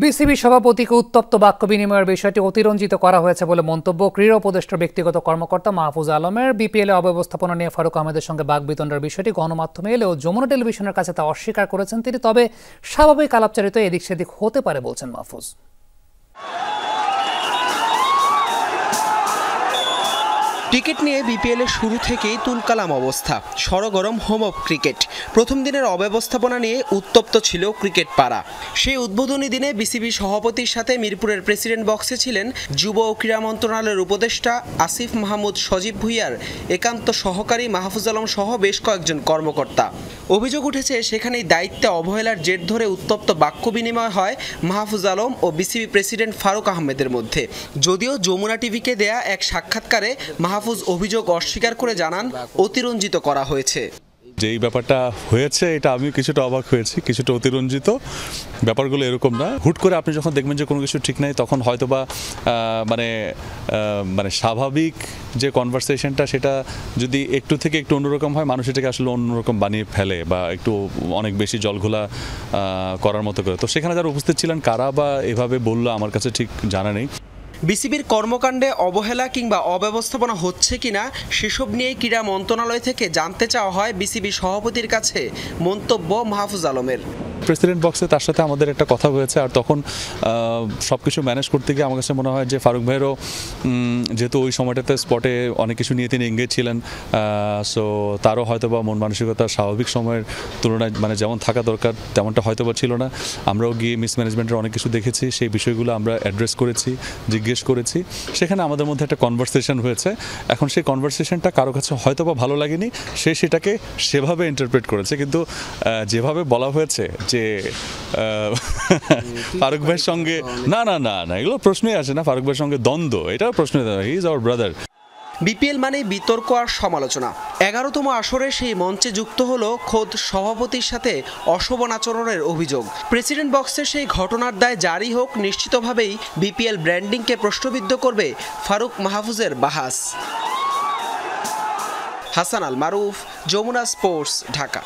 BCB সভাপতিকে উত্তপ্ত বাক্য বিনিময়ের বিষয়টি অতিরঞ্জিত করা হয়েছে বলে মন্তব্য ক্রীড়া উপদেষ্টার ব্যক্তিগত কর্মকর্তা মাহফুজ আলমের। বিপিএল অব্যবস্থাপনা নিয়ে ফারুক আহমেদের সঙ্গে বাকবিতণ্ডার বিষয়টি গণমাধ্যমে এলেও যমুনা টেলিভিশনের কাছে তা অস্বীকার করেছেন তিনি। তবে স্বাভাবিক আলাপচারিত এদিক সেদিক হতে পারে বলছেন মাহফুজ। ক্রিকেট নিয়ে বিপিএলের শুরু থেকেই তুলকালাম অবস্থা, সরগরম হোম অফ ক্রিকেট। প্রথম দিনের অব্যবস্থাপনা নিয়ে উত্তপ্ত ছিল ক্রিকেট পাড়া। সেই উদ্বোধনী দিনে বিসিবি সভাপতির সাথে মিরপুরের প্রেসিডেন্ট বক্সে ছিলেন যুব ও ক্রীড়া মন্ত্রণালয়ের উপদেষ্টা আসিফ মাহমুদ সজীব ভুঁইয়ার একান্ত সহকারী মাহফুজ আলম সহ বেশ কয়েকজন কর্মকর্তা। অভিযোগ উঠেছে সেখানেই দায়িত্বে অবহেলার জের ধরে উত্তপ্ত বাক্য বিনিময় হয় মাহফুজ আলম ও বিসিবি প্রেসিডেন্ট ফারুক আহমেদের মধ্যে। যদিও যমুনা টিভিকে দেয়া এক সাক্ষাৎকারে মাহফুজ অভিযোগ অস্বীকার করে জানান অতিরঞ্জিত করা হয়েছে। যে এই ব্যাপারটা হয়েছে এটা আমি কিছুটা অবাক হয়েছি, কিছুটা অতিরঞ্জিত। ব্যাপারগুলো এরকম না। হুট করে আপনি যখন দেখবেন যে কোনো কিছু ঠিক নাই তখন হয়তোবা মানে স্বাভাবিক যে কনভারসেশনটা সেটা যদি একটু থেকে একটু অন্যরকম হয়, মানুষ এটাকে আসলে অন্যরকম বানিয়ে ফেলে বা একটু অনেক বেশি জলঘোলা করার মতো করে। তো সেখানে যারা উপস্থিত ছিলেন কারা বা এভাবে বললো আমার কাছে ঠিক জানা নেই। বিসিবির কর্মকাণ্ডে অবহেলা কিংবা অব্যবস্থাপনা হচ্ছে কিনা সেসব নিয়ে ক্রীড়া মন্ত্রণালয় থেকে জানতে চাওয়া হয় বিসিবি সভাপতির কাছে। মন্তব্য মাহফুজ আলমের। প্রেসিডেন্ট বক্সে তার সাথে আমাদের একটা কথা হয়েছে, আর তখন সব কিছু ম্যানেজ করতে গিয়ে আমার কাছে মনে হয় যে ফারুক ভাইয়েরও যেহেতু ওই সময়টাতে স্পটে অনেক কিছু নিয়ে তিনি এঙ্গেজ ছিলেন, সো তারও হয়তো বা মন মানসিকতা স্বাভাবিক সময়ের তুলনায় মানে যেমন থাকা দরকার তেমনটা হয়তো বা ছিল না। আমরাও গিয়ে মিসম্যানেজমেন্টের অনেক কিছু দেখেছি, সেই বিষয়গুলো আমরা অ্যাড্রেস করেছি, জিজ্ঞেস করেছি। সেখানে আমাদের মধ্যে একটা কনভারসেশন হয়েছে। এখন সেই কনভারসেশনটা কারো কাছে হয়তো বা ভালো লাগেনি, সে সেটাকে সেভাবে ইন্টারপ্রেট করেছে। কিন্তু যেভাবে বলা হয়েছে যে ফারুক ভাইয়ের সঙ্গে না না না না এগুলো প্রশ্নই আসে না, ফারুক ভাইয়ের সঙ্গে দ্বন্দ্ব, এটাও প্রশ্ন, he is our brother. BPL মানে বিতর্ক আর সমালোচনা। 11তম আসরে সেই মঞ্চে যুক্ত হলো খোদ সভাপতির সাথে অশোভন আচরণের অভিযোগ। প্রেসিডেন্ট বক্সের সেই ঘটনার দায় জারি হোক, নিশ্চিতভাবেই বিপিএল ব্র্যান্ডিংকে প্রশ্নবিদ্ধ করবে ফারুক মাহফুজের বাহাস। হাসান আল মারুফ, যমুনা স্পোর্টস, ঢাকা।